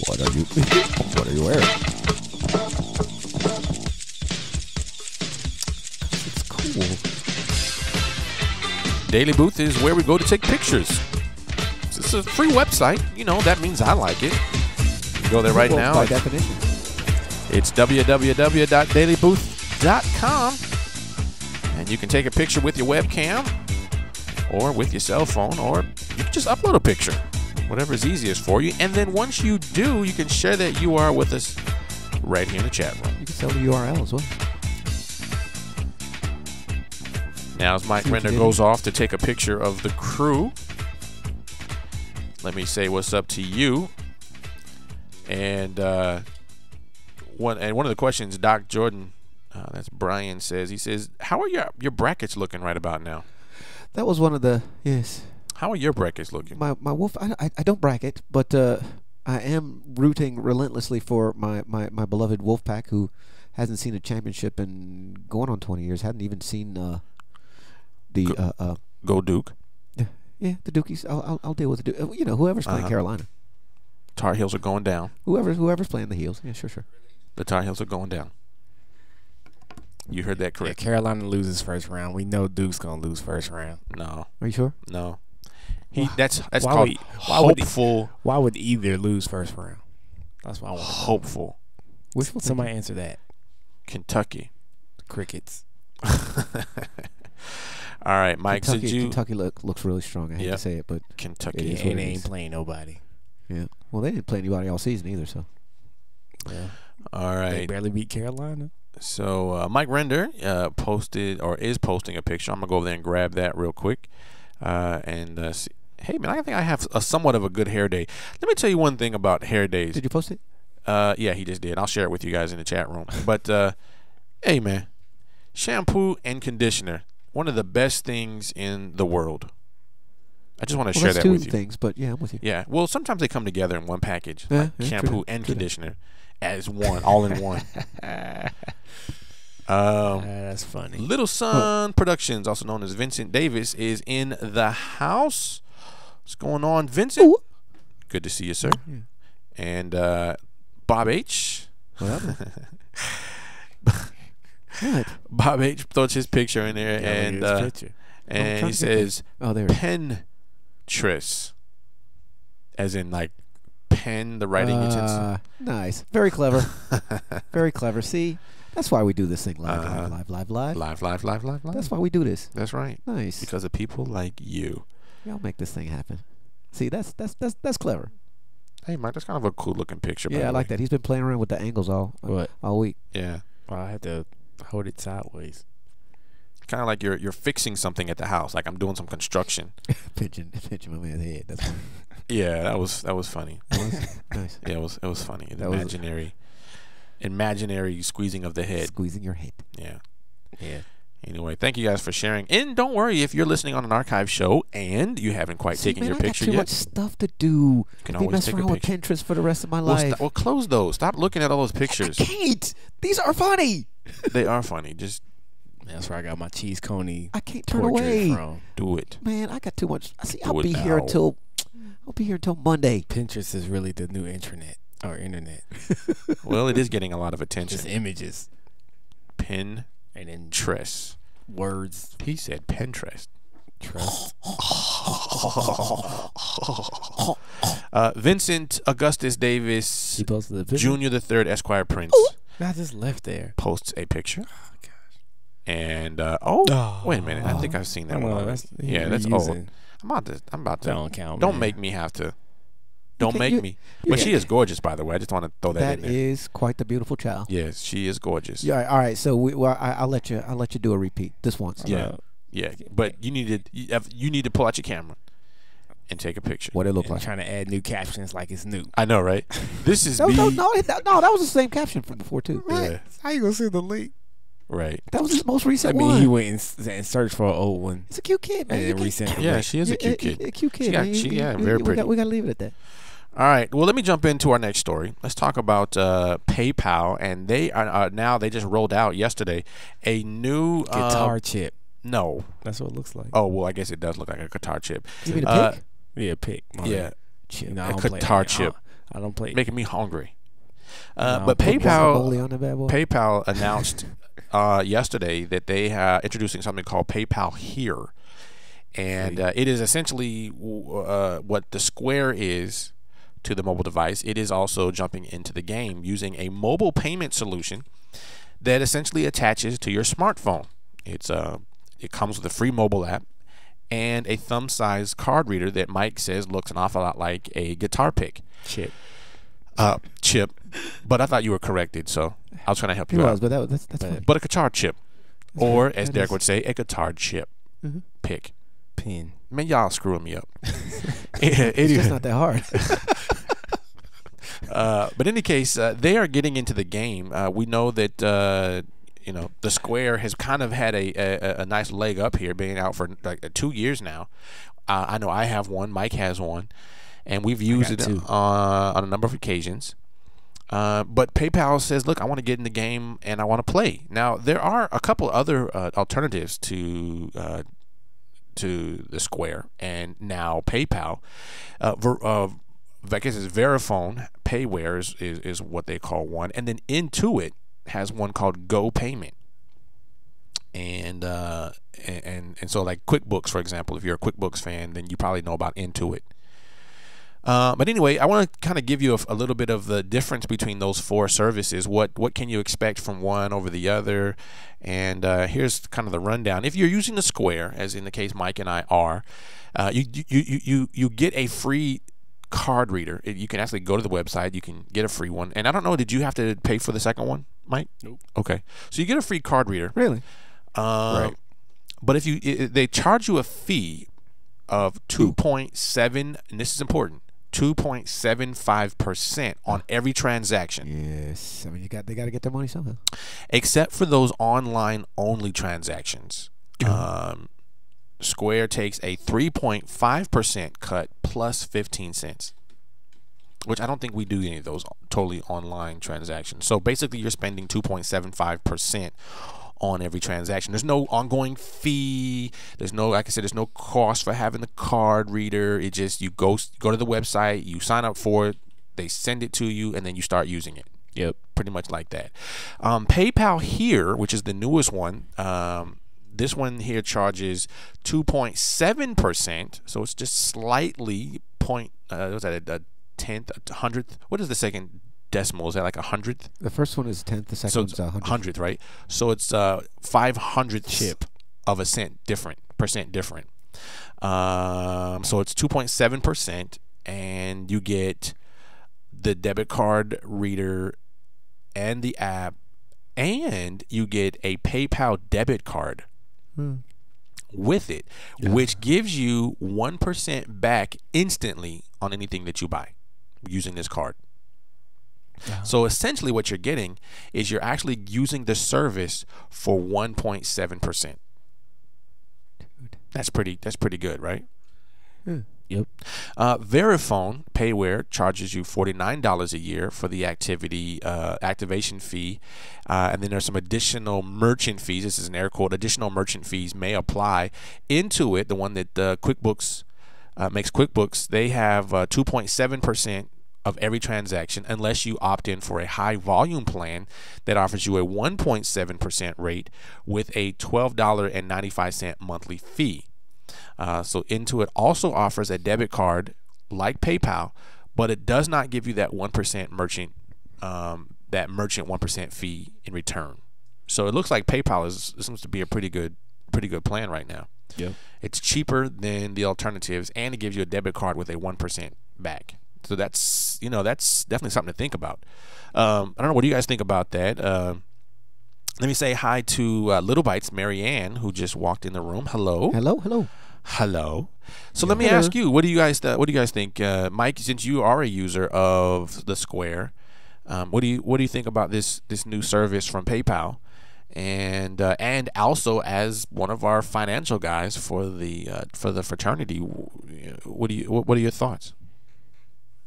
What are you wearing? It's cool. Daily Booth is where we go to take pictures. It's a free website. You know, that means I like it. You go there right Well, now. by definition. It's www.dailybooth.com. And you can take a picture with your webcam or with your cell phone, or you can just upload a picture, whatever is easiest for you. And then once you do, you can share that URL with us right here in the chat room. You can sell the URL as well. Now, as Mike See what Render you did? goes off to take a picture of the crew, let me say what's up to you. And one of the questions, Doc Jordan, that's Brian, he says, how are your brackets looking right about now? That was one of the yes. How are your brackets looking? My wolf. I don't bracket, but I am rooting relentlessly for my beloved Wolfpack, who hasn't seen a championship in going on 20 years. Hadn't even seen Go Duke. the Dukies. I'll deal with the Duke. You know, whoever's playing Carolina. Tar Heels are going down. Whoever's playing the Heels. Yeah, sure. The Tar Heels are going down. You heard that If correct. Carolina loses first round, we know Duke's gonna lose first round. No. Are you sure? No. That's why called would- why would he- hopeful. Why would either lose first round? That's what I want to know. Hopeful. Wishful Somebody answer that. Kentucky. Crickets. All right, Mike. Kentucky looks really strong. I hate Yep. to say it, but Kentucky. It is And what they it ain't is. playing nobody. yeah. Well, they didn't play anybody all season either, so. Yeah. All They right. barely beat Carolina. So Mike Render posted or is posting a picture. I'm gonna go over there and grab that real quick. And see. Hey man, I think I have a somewhat of a good hair day. Let me tell you one thing about hair days. Did you post it? Yeah, he just did. I'll share it with you guys in the chat room. But hey man, shampoo and conditioner, one of the best things in the world. I just want to Well, share that's that two with you. things, but yeah, I'm with you. Yeah. Well, sometimes they come together in one package, Yeah, like yeah, shampoo true, and true. conditioner as one, all in one. That's funny. Little Sun Productions, also known as Vincent Davis, is in the house. What's going on, Vincent? Ooh. Good to see you, sir. Yeah. And Bob H. What? What? Bob H. throws his picture in there, and I'm he trying to get says Oh, there it is. Pinterest, as in like pen, the writing utensil. Nice. Very clever. Very clever. See, that's why we do this thing live. Live. That's why we do this. That's right. Nice. Because of people like you. Y'all make this thing happen. See, that's clever. Hey, Mike, that's kind of a cool looking picture. by Yeah, the I like way. that. He's been playing around with the angles all What? week. Yeah. Well, I had to hold it sideways. Kind of like you're fixing something at the house, like I'm doing some construction. Pinching my man's head. That's funny. Yeah, that was funny. Nice. Yeah, it was funny. The That was- imaginary squeezing of the head. Squeezing your head. Yeah. Yeah. Anyway, thank you guys for sharing. And don't worry if you're listening on an archive show and you haven't quite See, taken man, your I got picture too yet. much stuff to do. can I'll be always messing take a around with picture. Pinterest for the rest of my Well, life. well, close those. Stop looking at all those pictures. I can't. These are funny. They are funny. Just That's where I got my cheese coney I can't turn portrait away. from. do it. Man, I got too much. See, Do I'll it be here now. until Monday. Pinterest is really the new internet or internet. Well, it is getting a lot of Just attention. images Pinterest. and then words. He said Pinterest. Trust. Vincent Augustus Davis He posted the picture. Jr. III Esquire Prince I just left there. posts a picture. Oh gosh. And wait a minute. I think I've seen that one. already. Yeah, that's old. I'm about to. That don't count. Don't man. make me have to. Don't can't- make you- me. you But she can't- is gorgeous, by the way. I just want to throw that That in there. is quite the beautiful child. Yes, she is gorgeous. Yeah. All right. So I'll let you do a repeat this once. Yeah. Yeah, but you need to pull out your camera and take a picture. What it look And like? trying to add new captions like it's new. I know, right? This is No, me. no, that was the same caption from before too. Yeah, How you gonna see the link? right. That was his most recent I mean, one. he went and searched for an old one He's a cute kid, man. and You then can't- resent. Yeah, she is a cute kid. A cute kid. She got- man. very pretty. We got to leave it at that. All right. Well, let me jump into our next story. Let's talk about PayPal, and they are now they just rolled out yesterday a new guitar chip. No. That's what it looks like. Oh well, I guess it does look like a guitar chip. You mean a Uh, pick? Yeah, pick. Yeah, You know, I a don't play- guitar I chip. don't- I don't play. making me hungry. No, But put Guacamole PayPal on the bad boy. PayPal announced yesterday that they are introducing something called PayPal Here, and it is essentially what the Square is to the mobile device. It is also jumping into the game using a mobile payment solution that essentially attaches to your smartphone. It comes with a free mobile app and a thumb-sized card reader that Mike says looks an awful lot like a guitar pick. chip. Chip, but I thought you were corrected, so I was trying to help He you was, out. but that's funny. But a guitar chip, or as that Derek is- would say, a guitar chip Mhm. pick. Pin. Man, y'all screwing me up. It's just not that hard. But in any case, they are getting into the game. We know that the Square has kind of had a nice leg up here, being out for like 2 years now. I know I have one. Mike has one, and we've used it got two. on a number of occasions. But PayPal says, "Look, I want to get in the game and I want to play." Now, there are a couple other alternatives to the Square and now PayPal. I guess it's Verifone Payware is what they call one, and then Intuit has one called Go Payment. And so like QuickBooks, for example, if you're a QuickBooks fan, then you probably know about Intuit. But anyway, I want to kind of give you a little bit of the difference between those four services. What can you expect from one over the other? And here's kind of the rundown. If you're using the Square, as in the case Mike and I are, you get a free card reader. You can actually go to the website. You can get a free one. And I don't know, did you have to pay for the second one, Mike? Nope. Okay, so you get a free card reader. Really? Right. But if they charge you a fee of 2.7, and this is important, 2.75% on every transaction, Yes. I mean, they got to get their money somehow. except for those online only transactions. Square takes a 3.5% cut plus 15 cents, which I don't think we do any of those totally online transactions. So basically, you're spending 2.75% on every transaction. There's no ongoing fee. There's no, like I said, there's no cost for having the card reader. It just, you go to the website, you sign up for it, they send it to you, and then you start using it. Yep. Pretty much like that. PayPal Here, which is the newest one, this one here charges 2.7%, so it's just slightly point. Was that a tenth, a hundredth? What is the second decimal? Is that like a hundredth? The first one is 10th. The second So one's it's 100. hundredth, right? So it's 500th chip of a percent different. So it's 2.7%, and you get the debit card reader and the app, and you get a PayPal debit card with it, which gives you 1% back instantly on anything that you buy using this card. So essentially what you're getting is you're actually using the service for 1.7%. That's pretty good, right? Yep. Verifone Payware charges you $49 a year for the activation fee, and then there's some additional merchant fees. This is an air quote. Additional merchant fees may apply. Intuit, the one that QuickBooks makes QuickBooks, they have 2.7% of every transaction unless you opt in for a high volume plan that offers you a 1.7% rate with a $12.95 monthly fee. So Intuit also offers a debit card like PayPal, but it does not give you that 1% merchant 1% fee in return. So it looks like PayPal seems to be a pretty good plan right now. Yep. It's cheaper than the alternatives, and it gives you a debit card with a 1% back. So that's definitely something to think about. I don't know. What do you guys think about that? Let me say hi to Little Bites, Marianne, who just walked in the room. Hello. Hello. So let me ask you, what do you guys think, Mike? Since you are a user of the Square, what do you think about this new service from PayPal, and also as one of our financial guys for the fraternity, what are your thoughts?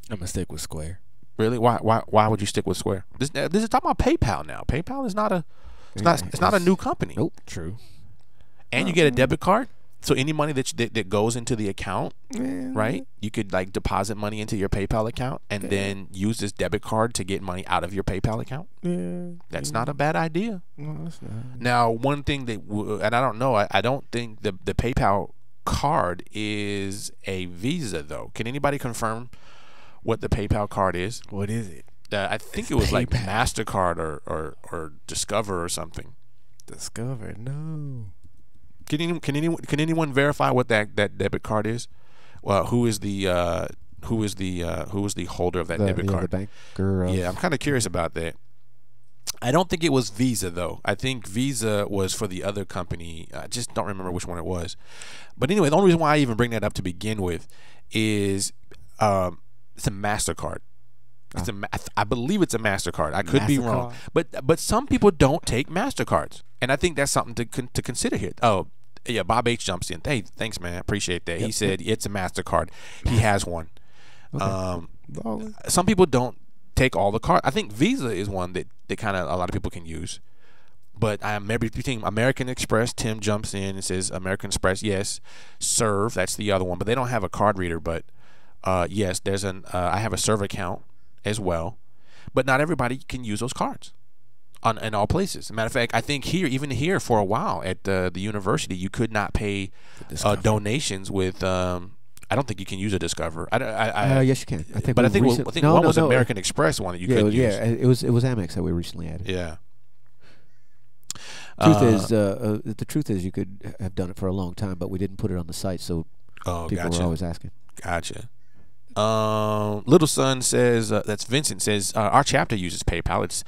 I'm gonna stick with Square. Really? Why would you stick with Square? This is talking about PayPal now. PayPal is not a new company. Nope. True. And you get a debit card. So any money that goes into the account, right? You could like deposit money into your PayPal account and then use this debit card to get money out of your PayPal account. That's not a bad idea. No, that's not. Now, one thing that, and I don't know, I don't think the PayPal card is a Visa though. Can anybody confirm what the PayPal card is? What is it? I think it was like MasterCard or Discover or something. Discover? No. Can anyone verify what that debit card is? Well, who is the holder of that debit card? The banker. Yeah, I'm kind of curious about that. I don't think it was Visa though. I think Visa was for the other company. I just don't remember which one it was. But anyway, the only reason why I even bring that up to begin with is it's a MasterCard. I believe it's a MasterCard. I could be wrong, but some people don't take MasterCards, and I think that's something to consider here. Oh, yeah, Bob H jumps in. Hey, thanks, man. I appreciate that. He said it's a MasterCard. He has one. Okay. Some people don't take all the cards. I think Visa is one that kind of a lot of people can use. But I'm between American Express. Tim jumps in and says American Express. Yes, Serve. That's the other one, but they don't have a card reader. But yes, there's I have a Serve account as well, but not everybody can use those cards in all places. Matter of fact, I think even here for a while at the university, you could not pay donations with. I don't think you can use a Discover. Yes, you can. I think. But I think one was American Express one that you could use. Yeah, it was Amex that we recently added. Yeah. The truth is, you could have done it for a long time, but we didn't put it on the site, so people were always asking. Gotcha. Little Son says, that's Vincent says, our chapter uses PayPal. It's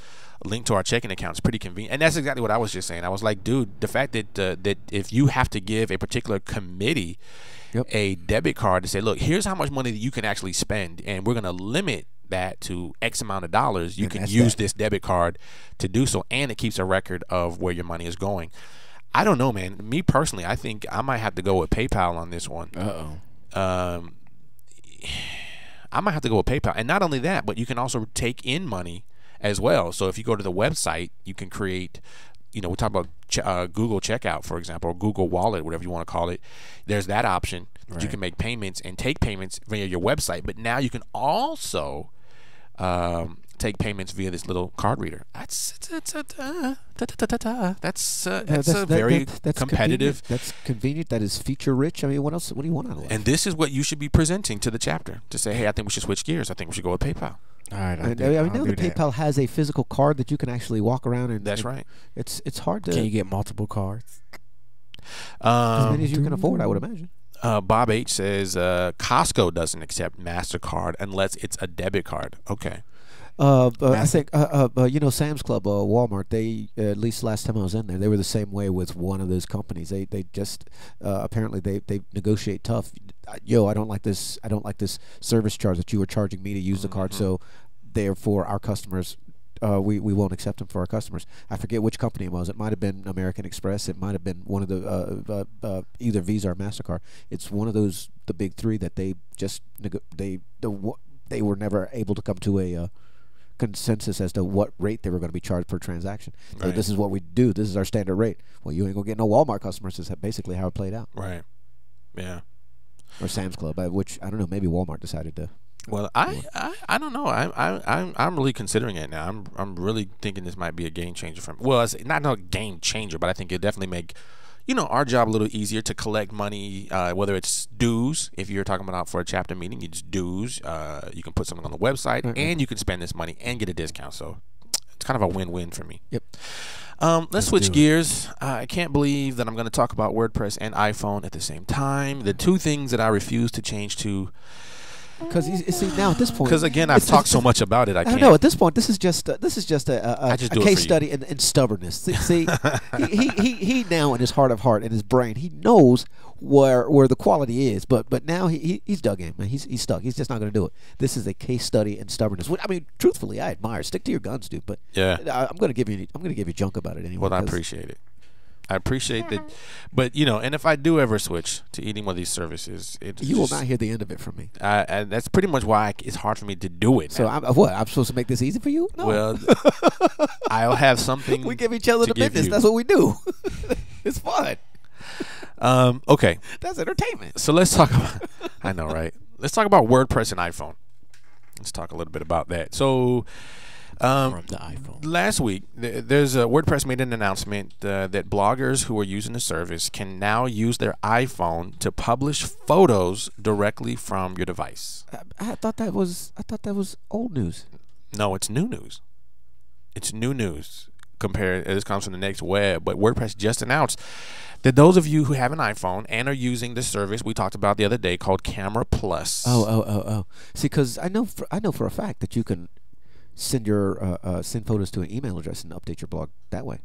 linked to our checking account. It's pretty convenient. And that's exactly what I was just saying. I was like, dude, the fact that if you have to give a particular committee a debit card to say, look, here's how much money that you can actually spend, and we're going to limit that to X amount of dollars, you can use this debit card to do so, and it keeps a record of where your money is going. I don't know, man. Me personally, I think I might have to go with PayPal on this one. I might have to go with PayPal. And not only that, but you can also take in money as well. So if you go to the website, you can create, we talk about Google Checkout, for example, or Google Wallet, whatever you want to call it. There's that option. Right. You can make payments and take payments via your website. But now you can also take payments via this little card reader. That's very competitive. That's convenient. That is feature rich. I mean, what else? What do you want out of life? And this is what you should be presenting to the chapter to say, hey, I think we should switch gears. I think we should go with PayPal. All right. I know that PayPal has a physical card that you can actually walk around and. That's right. It's hard to. Can you get multiple cards? As many as you can afford, I would imagine. Bob H says Costco doesn't accept MasterCard unless it's a debit card. Okay. I think Sam's Club, Walmart. They at least last time I was in there, they were the same way with one of those companies. They just apparently they negotiate tough. Yo, I don't like this. I don't like this service charge that you were charging me to use the card. So therefore, our customers. We won't accept them for our customers. I forget which company it was. It might have been American Express. It might have been one of the either Visa or MasterCard. It's one of those the big three that they just they were never able to come to a consensus as to what rate they were going to be charged per transaction. So Right. this is what we do. This is our standard rate. Well, you ain't gonna get no Walmart customers. Is basically how it played out. Right. Yeah. Or Sam's Club, which I don't know. Maybe Walmart decided to. Well, I don't know. I'm really considering it now. I'm really thinking this might be a game changer for me. Well, it's not a game changer, but I think it definitely make our job a little easier to collect money, whether it's dues. If you're talking about for a chapter meeting, it's dues. You can put something on the website, and you can spend this money and get a discount. So it's kind of a win-win for me. Yep. Let's switch gears. I can't believe that I'm going to talk about WordPress and iPhone at the same time. The two things that I refuse to change to. Because see now at this point, Because again, I've talked so much about it, I I can't. don't know. At this point, this is just a just do it case for you. study in stubbornness. See, he now in his heart of heart in his brain, he knows where the quality is, but now he's dug in, man. He's stuck. He's just not going to do it. This is a case study in stubbornness. I mean, truthfully, I admire. Stick to your guns, dude. But Yeah. I'm going to give you junk about it anyway. Well, I 'cause appreciate it. I appreciate that, but and if I do ever switch to eating one of these services, you will not hear the end of it from me. And that's pretty much why it's hard for me to do it. So now. I'm supposed to make this easy for you? No. Well, I'll have something. we give each other to the give business. you. That's what we do. It's fun. Okay, That's entertainment. so let's talk about. I know, right? Let's talk about WordPress and iPhone. Let's talk a little bit about that. So. From the iPhone. Last week, there's a WordPress made an announcement that bloggers who are using the service can now use their iPhone to publish photos directly from your device. I thought that was old news. No, it's new news. It's new news. This comes from the Next Web, but WordPress just announced that those of you who have an iPhone and are using the service we talked about the other day called Camera Plus. Oh. See, because I know for a fact that you can send send photos to an email address and update your blog that way,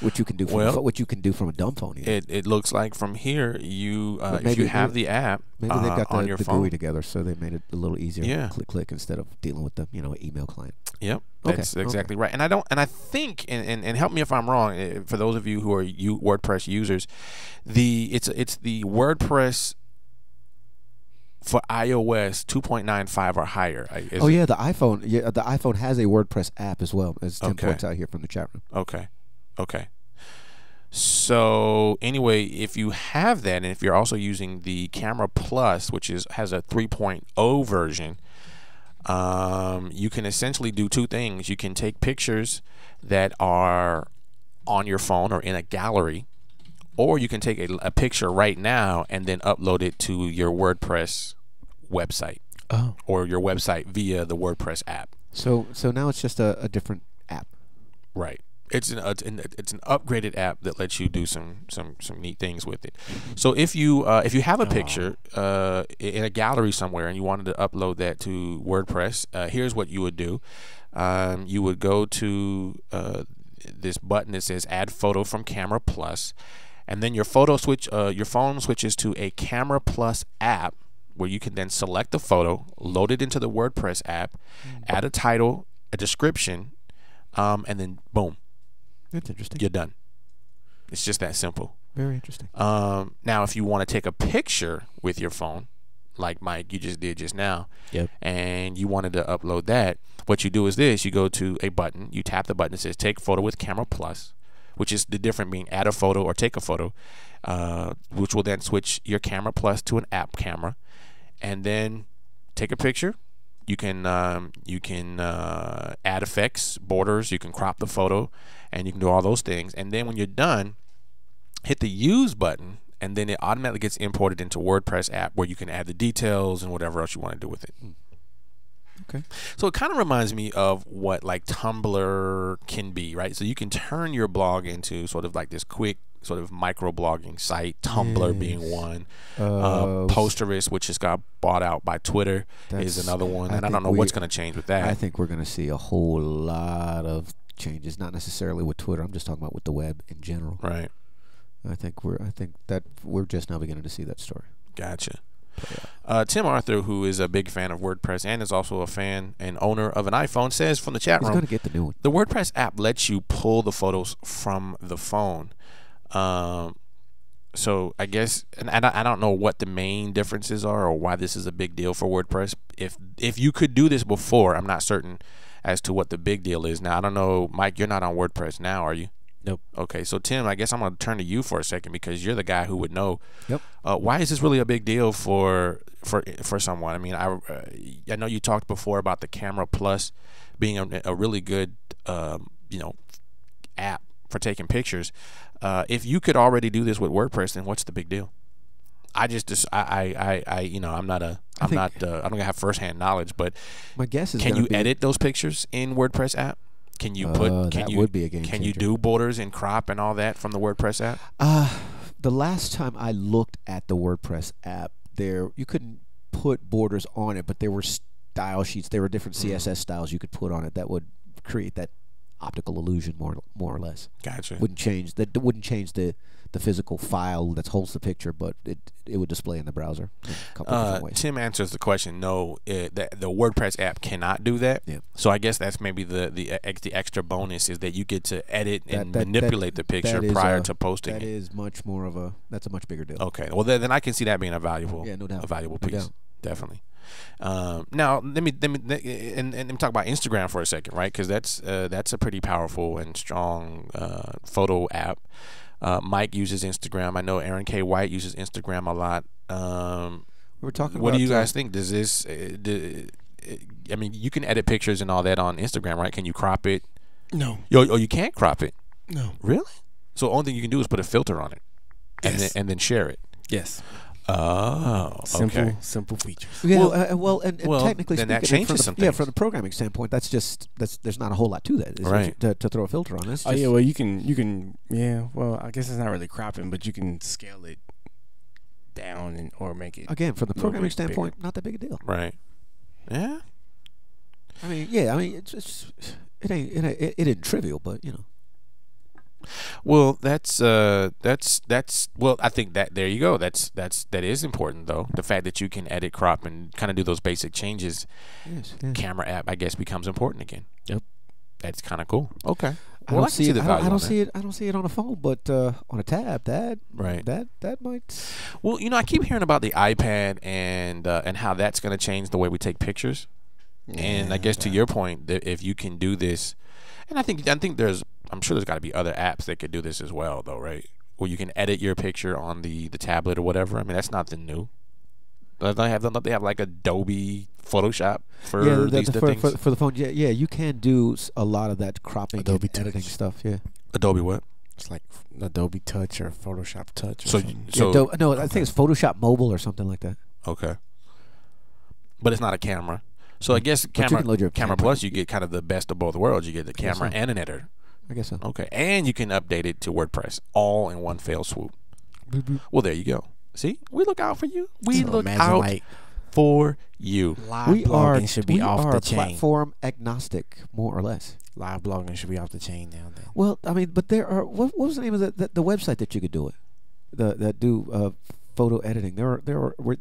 which you can do from a dumb phone. Even. It looks like from here you if maybe you have the app maybe they got on the your phone GUI together, so they made it a little easier. Yeah. Click instead of dealing with the email client. Yep, Okay, that's exactly right. And I think, and help me if I'm wrong. For those of you who are WordPress users, it's the WordPress for iOS 2.95 or higher. The iPhone. Yeah, the iPhone has a WordPress app as well, as Tim points out here from the chat room. Okay. So anyway, if you have that, and if you're also using the Camera Plus, which has a 3.0 version. You can essentially do two things. You can take pictures that are on your phone or in a gallery, or you can take a picture right now and then upload it to your WordPress website or your website via the WordPress app. So now it's just a different app. Right. It's an upgraded app that lets you do some neat things with it. So if you have a picture in a gallery somewhere and you wanted to upload that to WordPress, here's what you would do. You would go to this button that says Add Photo from Camera Plus, and then your phone switches to a Camera Plus app, where you can then select the photo, load it into the WordPress app, add a title, a description, and then boom. That's interesting. You're done. It's just that simple. Very interesting. Now, if you want to take a picture with your phone, like Mike, you just did just now, Yep. and you wanted to upload that, what you do is this. You go to a button. You tap the button that says Take Photo with Camera Plus, which is the difference being add a photo or take a photo, which will then switch your Camera Plus to an app camera, and then take a picture. You can add effects, borders. You can crop the photo, and you can do all those things. And then when you're done, hit the Use button, and then it automatically gets imported into WordPress app, where you can add the details and whatever else you want to do with it. Okay. So it kind of reminds me of what like Tumblr can be, right? So you can turn your blog into sort of like this quick sort of microblogging site, Tumblr being one. Uh, Posterous, which just got bought out by Twitter, is That's- another one. I And I don't think know we- what's going to change with that. I think we're going to see a whole lot of changes, not necessarily with Twitter. I'm just talking about with the web in general. Right. I think that we're just now beginning to see that story. Gotcha. Tim Arthur, who is a big fan of WordPress and is also a fan and owner of an iPhone, says from the chat He's room, going to get the new one. the WordPress app lets you pull the photos from the phone. So I guess, and I don't know what the main differences are or why this is a big deal for WordPress. If you could do this before, I'm not certain as to what the big deal is. Now, I don't know, Mike, you're not on WordPress now, are you? Nope. Okay, so Tim, I guess I'm going to turn to you for a second because you're the guy who would know. Yep. Why is this really a big deal for someone? I mean, I know you talked before about the Camera Plus being a really good app for taking pictures. If you could already do this with WordPress, then what's the big deal? I don't have firsthand knowledge, but My guess is can gonna you be, edit those pictures in WordPress app? Can you put? Can that you would be a game Can you changer. do borders and crop and all that from the WordPress app? The last time I looked at the WordPress app, you couldn't put borders on it, but there were style sheets. There were different CSS styles you could put on it that would create that optical illusion more or less. Gotcha. Wouldn't change the physical file that holds the picture, but it would display in the browser in a couple of different ways. Tim answers the question. No, the WordPress app cannot do that. Yeah. So I guess that's maybe the extra bonus is that you get to edit and manipulate the picture that is prior a- to posting That it. is much more of that's a much bigger deal. Okay. Well, then I can see that being a valuable, Yeah, no doubt. a valuable No piece. doubt. Definitely. Now let me talk about Instagram for a second, right? Because that's a pretty powerful and strong photo app. Mike uses Instagram. I know Aaron K. White uses Instagram a lot. We were talking What about do you guys think? Does this? I mean, you can edit pictures and all that on Instagram, right? Can you crop it? No. You can't crop it. No. Really? So the only thing you can do is put a filter on it, Yes. and then share it. Yes. Oh, Simple, okay. simple features. Yeah, Well, and well, technically then that speaking, changes from some the, yeah, things. from the programming standpoint, there's not a whole lot to that. It's Right. To throw a filter on this. Oh yeah, well you can yeah. Well, I guess it's not really cropping, but you can scale it down or make it. Again, from the little programming bit standpoint, not that big a deal. Right. Yeah. I mean, it ain't trivial, but you know. Well, that's well, I think that there you go. That is important though. The fact that you can edit, crop, and kind of do those basic changes. Yes. Yeah. Camera app, I guess, becomes important again. Yep. That's kind of cool. Okay. I Well, don't can see it. the I value don't on see it. I don't see it on a phone, but on a tab, Right. that might. Well, I keep hearing about the iPad and how that's going to change the way we take pictures. And I guess to your point, that if you can do this, and I think I'm sure there's got to be other apps that could do this as well, though, right? Where you can edit your picture on the tablet or whatever. I mean, that's nothing new. Don't they have like Adobe Photoshop for these things? for the phone. Yeah, you can do a lot of that cropping Adobe and editing Touch. stuff. Yeah. Adobe what? It's like Adobe Touch or Photoshop Touch. Or So something. so No, I think it's Photoshop Mobile or something like that. okay, but it's not a camera. So I guess you camera can load your camera camera. plus you get kind of the best of both worlds. You get the guess camera so. and an editor. I guess so. Okay, and you can update it to WordPress all in one fell swoop. Well, there you go. See, we look out for you. We So look imagine, out like, for you. live We are blogging should be off the chain. platform agnostic, more or less. Live blogging should be off the chain now. Then. Well, I mean, but there are what was the name of the website that you could do it? That do photo editing. There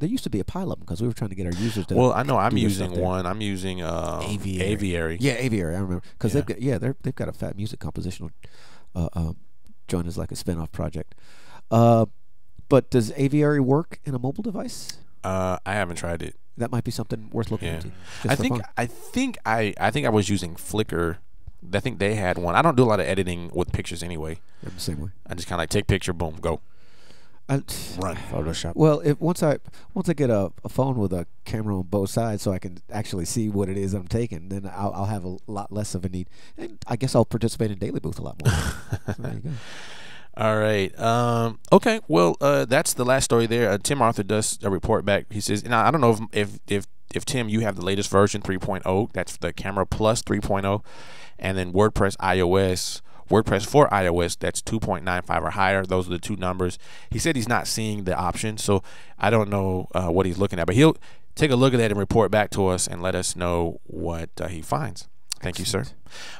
used to be a pile of them because we were trying to get our users to. Well, I know I'm do your using stuff there. one. I'm using Aviary. Aviary. Yeah, Aviary. I remember because Yeah. they've got a fat music compositional joint as like a spin-off project. But does Aviary work in a mobile device? I haven't tried it. That might be something worth looking Yeah. into. I think I was using Flickr. I think they had one. I don't do a lot of editing with pictures anyway. I'm the same way. I just kind of like take picture, boom, go, run. Photoshop. Well, once I get a phone with a camera on both sides, so I can actually see what it is I'm taking, then I'll have a lot less of a need, and I guess I'll participate in Daily Booth a lot more. So there you go. All right. Okay. Well, that's the last story there. Tim Arthur does a report back. He says, and I don't know if Tim, you have the latest version 3.0. That's the Camera Plus 3.0, and then WordPress iOS WordPress for iOS, that's 2.95 or higher. Those are the two numbers. He said he's not seeing the option, so I don't know what he's looking at, but he'll take a look at that and report back to us and let us know what he finds. Thank you, sir.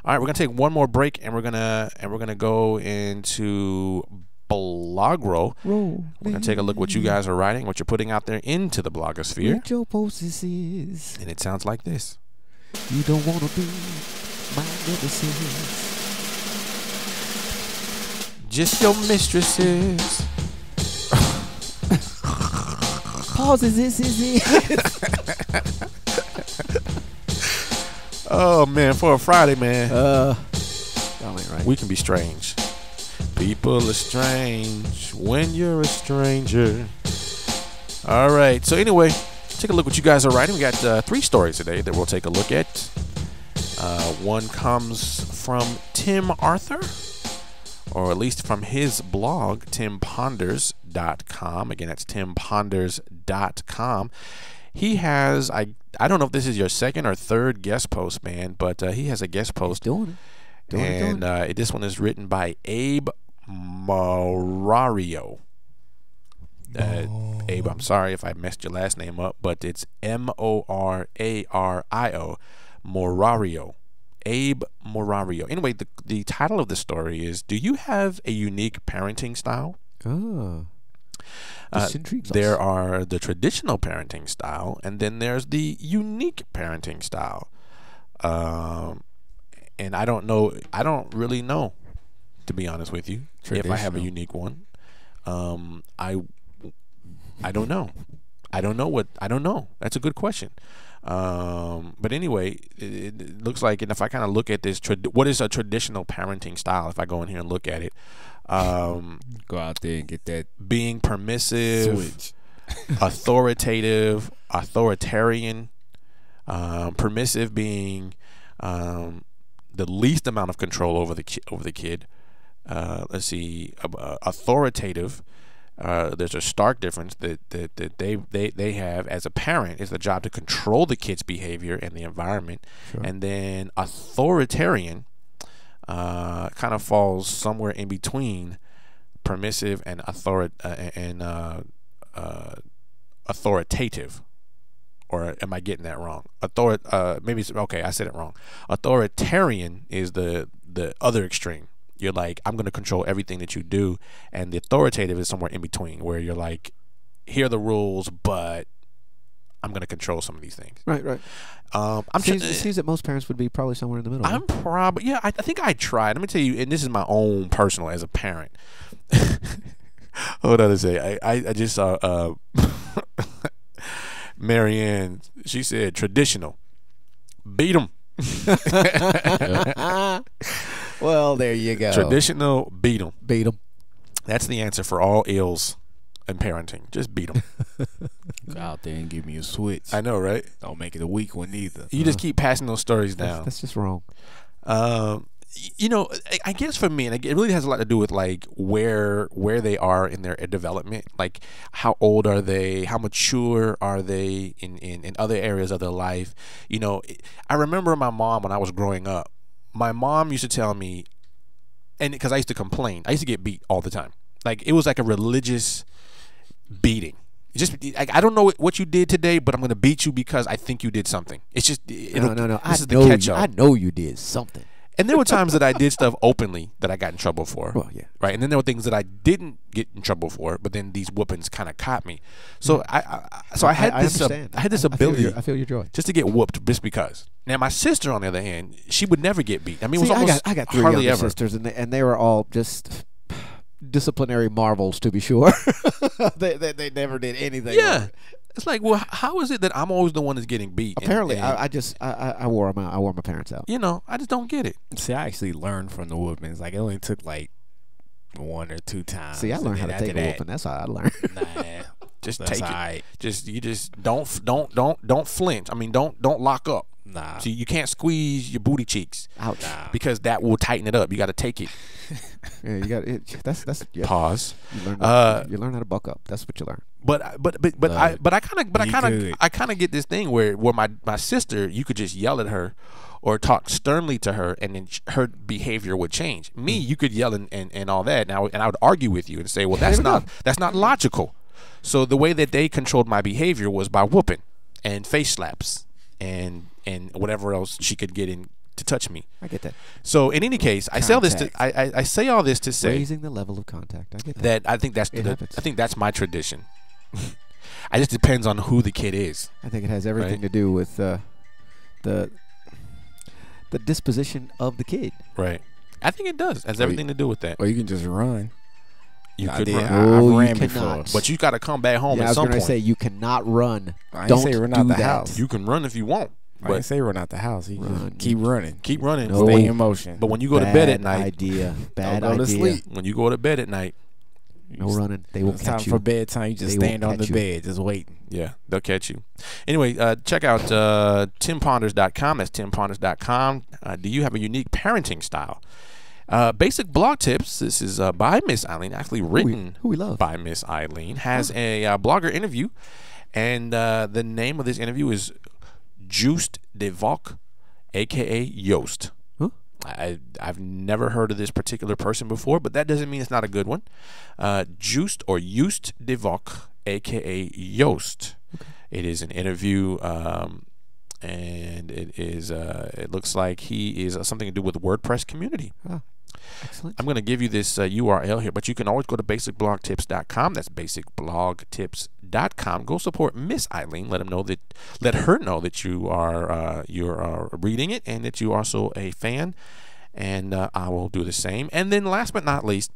All right, we're gonna take one more break, and we're gonna go into Blogro. We're gonna take a look what you guys are writing, what you're putting out there into the blogosphere. What your posts is. And it sounds like this. You don't want to be my nemesis. Just your mistresses. Pauses. This is it. Oh man, for a Friday, man, That ain't right. we can be strange. People are strange when you're a stranger. All right. So anyway, take a look what you guys are writing. We got 3 stories today that we'll take a look at. One comes from Tim Arthur, or at least from his blog, timponders.com. Again, that's timponders.com. He has, I don't know if this is your second or third guest post, man, but he has a guest post. Doing it. This one is written by Abe Morario. Abe, I'm sorry if I messed your last name up, but it's Morario. Morario. Abe Morario. Anyway, the title of the story is, Do You Have a Unique Parenting Style? This intrigues us. There are the traditional parenting style, and then there's the unique parenting style. And I don't really know, to be honest with you, if I have a unique one. I don't know. I don't know. That's a good question. But anyway, it looks like, and if I kind of look at this, what is a traditional parenting style? If I go in here and look at it, Go out there and get that being permissive, switch. authoritative, authoritarian, permissive being the least amount of control over the kid. Let's see, authoritative. There's a stark difference that they have as a parent. Is the job to control the kid's behavior and the environment. Sure. And then authoritarian kind of falls somewhere in between permissive and authoritative. Or am I getting that wrong? Maybe it's okay. I said it wrong. Authoritarian is the other extreme. You're like, I'm going to control everything that you do, and the authoritative is somewhere in between, where you're like, here are the rules, but I'm going to control some of these things. Right. It seems that most parents would be probably somewhere in the middle. I'm probably, yeah. I think I tried. Let me tell you, and this is my own personal as a parent. Hold on a second. I just saw Marianne. She said traditional. Beat them. Well, there you go. Traditional, beat them. Beat them. That's the answer for all ills in parenting. Just beat them. Go out there and give me a switch. I know, right? Don't make it a weak one either. You just keep passing those stories down. That's just wrong. You know, I guess for me, and it really has a lot to do with like where they are in their development. Like, how old are they? How mature are they in other areas of their life? You know, I remember my mom when I was growing up. My mom used to tell me, and because I used to complain, I used to get beat all the time. Like, it was like a religious beating. Just, I don't know what you did today, but I'm going to beat you because I think you did something. It's just, No. This is the catch-up. I know you did something. And there were times that I did stuff openly that I got in trouble for. Well, yeah. Right. And then there were things that I didn't get in trouble for, but then these whoopings kind of caught me. So I had this ability. I feel your joy. Just to get whooped just because. Now my sister, on the other hand, she would never get beat. I mean, See, it was almost I got three hardly younger ever. sisters, and they were all just disciplinary marvels, to be sure. they never did anything. Yeah. wrong. It's like, well, how is it that I'm always the one that's getting beat? Apparently, And, I wore them out. I wore my parents out. you know, I just don't get it. See, I actually learned from the whoopings. Like, it only took like 1 or 2 times. See, I learned how And to then take a after whooping. That's how I learned. that, Nah, Just that's take it. alright. You just don't flinch. I mean, don't lock up. Nah. So you can't squeeze your booty cheeks. Ouch. Nah. Because that will tighten it up. You got to take it. Yeah, you got it. That's yeah. Pause. You learn how to buck up. That's what you learn. But I kind You could. of get this thing where my sister, you could just yell at her, or talk sternly to her, and then her behavior would change. Me, you could yell and all that, and I would argue with you and say, well, that's not logical. So the way that they controlled my behavior was by whooping and face slaps and whatever else she could get in to touch me. I get that. So in any case, I say all this to say Raising the level of contact. I get that I think that's my tradition. It just depends on who the kid is. I think it has everything to do with the disposition of the kid. Right. I think it does. It has everything to do with that. Or you can just run. You could run. run. No, I you ran before. cannot. But you got to come back home Yeah, at I was some going to point. say you cannot run. I Don't didn't say run do out the that. house. You can run if you want. I didn't say run out the house. You Run. just keep running. Keep running. No. Stay in motion. But when you go to bed at Bad night, idea. Bad Don't go to idea. sleep. when you go to bed at night, No running. They won't It's time catch you. for bedtime. You just They won't stand on the catch you. bed, just waiting. yeah, they'll catch you. Anyway, check out timponders.com. That's timponders.com. Do you have a unique parenting style? Basic blog tips. This is by Miss Eileen, actually written who we love. by Miss Eileen. Has a blogger interview, and the name of this interview is Joost de Valk, a.k.a. Joost. Huh? I've never heard of this particular person before, but that doesn't mean it's not a good one. Joost or Joost de Valk, a.k.a. Joost. Okay. It is an interview, and it is. It looks like he is something to do with the WordPress community. Ah, excellent. I'm going to give you this URL here, but you can always go to basicblogtips.com. That's basicblogtips.com. Go support Miss Eileen. Let her know that you are you're reading it and that you are also a fan. And I will do the same. And then last but not least,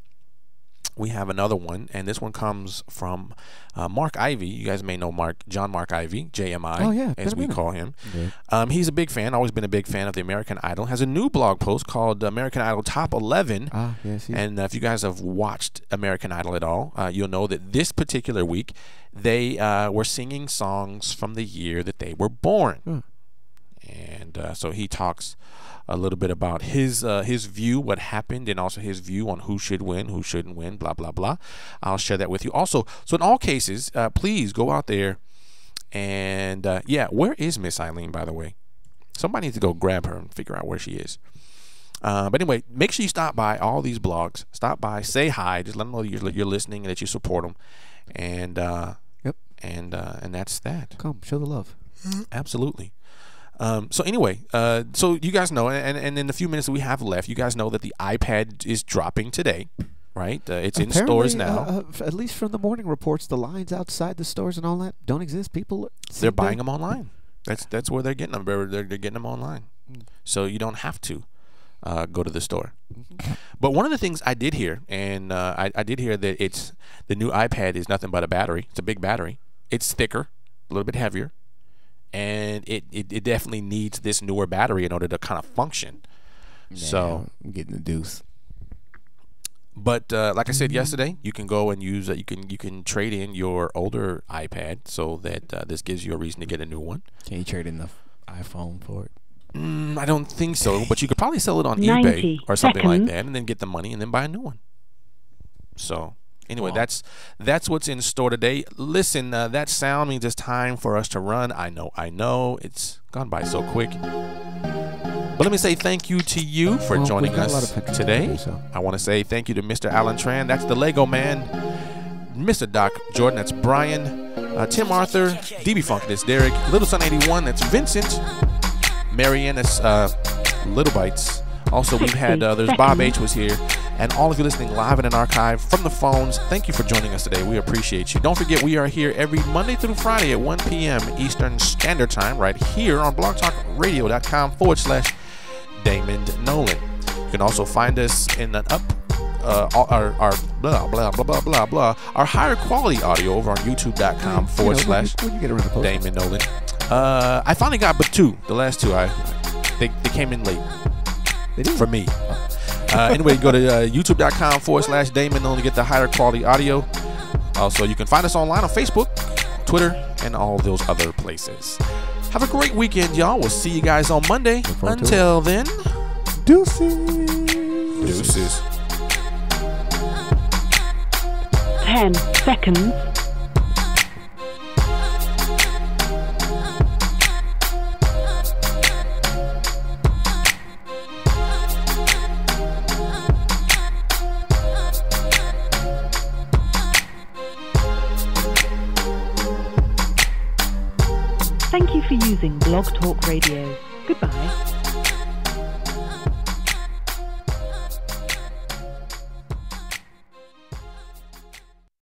we have another one, and this one comes from Mark Ivy. You guys may know John Mark Ivy, JMI, Oh, yeah, as been a we minute. call him. Yeah. He's a big fan, always been a big fan of the American Idol. Has a new blog post called American Idol Top 11. Ah, yes. And if you guys have watched American Idol at all, you'll know that this particular week, they were singing songs from the year that they were born. And so he talks a little bit about his view, what happened, and also his view on who should win, who shouldn't win, blah, blah, blah. I'll share that with you. Also, so in all cases, please go out there and, where is Miss Eileen, by the way? Somebody needs to go grab her and figure out where she is. But anyway, make sure you stop by all these blogs. Stop by, say hi, just let them know that you're listening and that you support them. And, and that's that. Come, show the love. Absolutely. So anyway, so you guys know, and in the few minutes that we have left, you guys know that the iPad is dropping today, right? It's in stores now. At least from the morning reports, the lines outside the stores and all that don't exist. People They're buying them online. That's where they're getting them. They're getting them online, so you don't have to go to the store. But one of the things I did hear, and I did hear that the new iPad is nothing but a battery. It's a big battery. It's thicker, a little bit heavier. And it definitely needs this newer battery in order to kind of function. So I'm getting the deuce. But like I said yesterday, you can go and use you can trade in your older iPad so that this gives you a reason to get a new one. Can you trade in the iPhone for it? I don't think so, but you could probably sell it on eBay or something like that, and then get the money and then buy a new one. So anyway, that's what's in store today. Listen, that sound means it's time for us to run. I know, it's gone by so quick. But let me say thank you to you for joining us today. I want to say thank you to Mr. Alan Tran. That's the Lego Man. Mr. Doc Jordan. That's Brian. Tim Arthur. DB Funk. That's Derek. Little Sun 81. That's Vincent. Marianne. That's Little Bites. Also, we've had, there's Bob H. was here. And all of you listening live in an archive from the phones, thank you for joining us today. We appreciate you. Don't forget, we are here every Monday through Friday at 1 p.m. Eastern Standard Time right here on blogtalkradio.com/Damon Nolan. You can also find us in an our blah, blah, blah, blah, blah, blah, our higher quality audio over on youtube.com/Damon Nolan. I finally got but two. The last two, they came in late for me. Anyway, go to youtube.com/Damon Nolan to get the higher quality audio. Also, you can find us online on Facebook, Twitter, and all those other places. Have a great weekend, y'all. We'll see you guys on Monday. Until then, deuces. 10 seconds. Thank you for using Blog Talk Radio. Goodbye.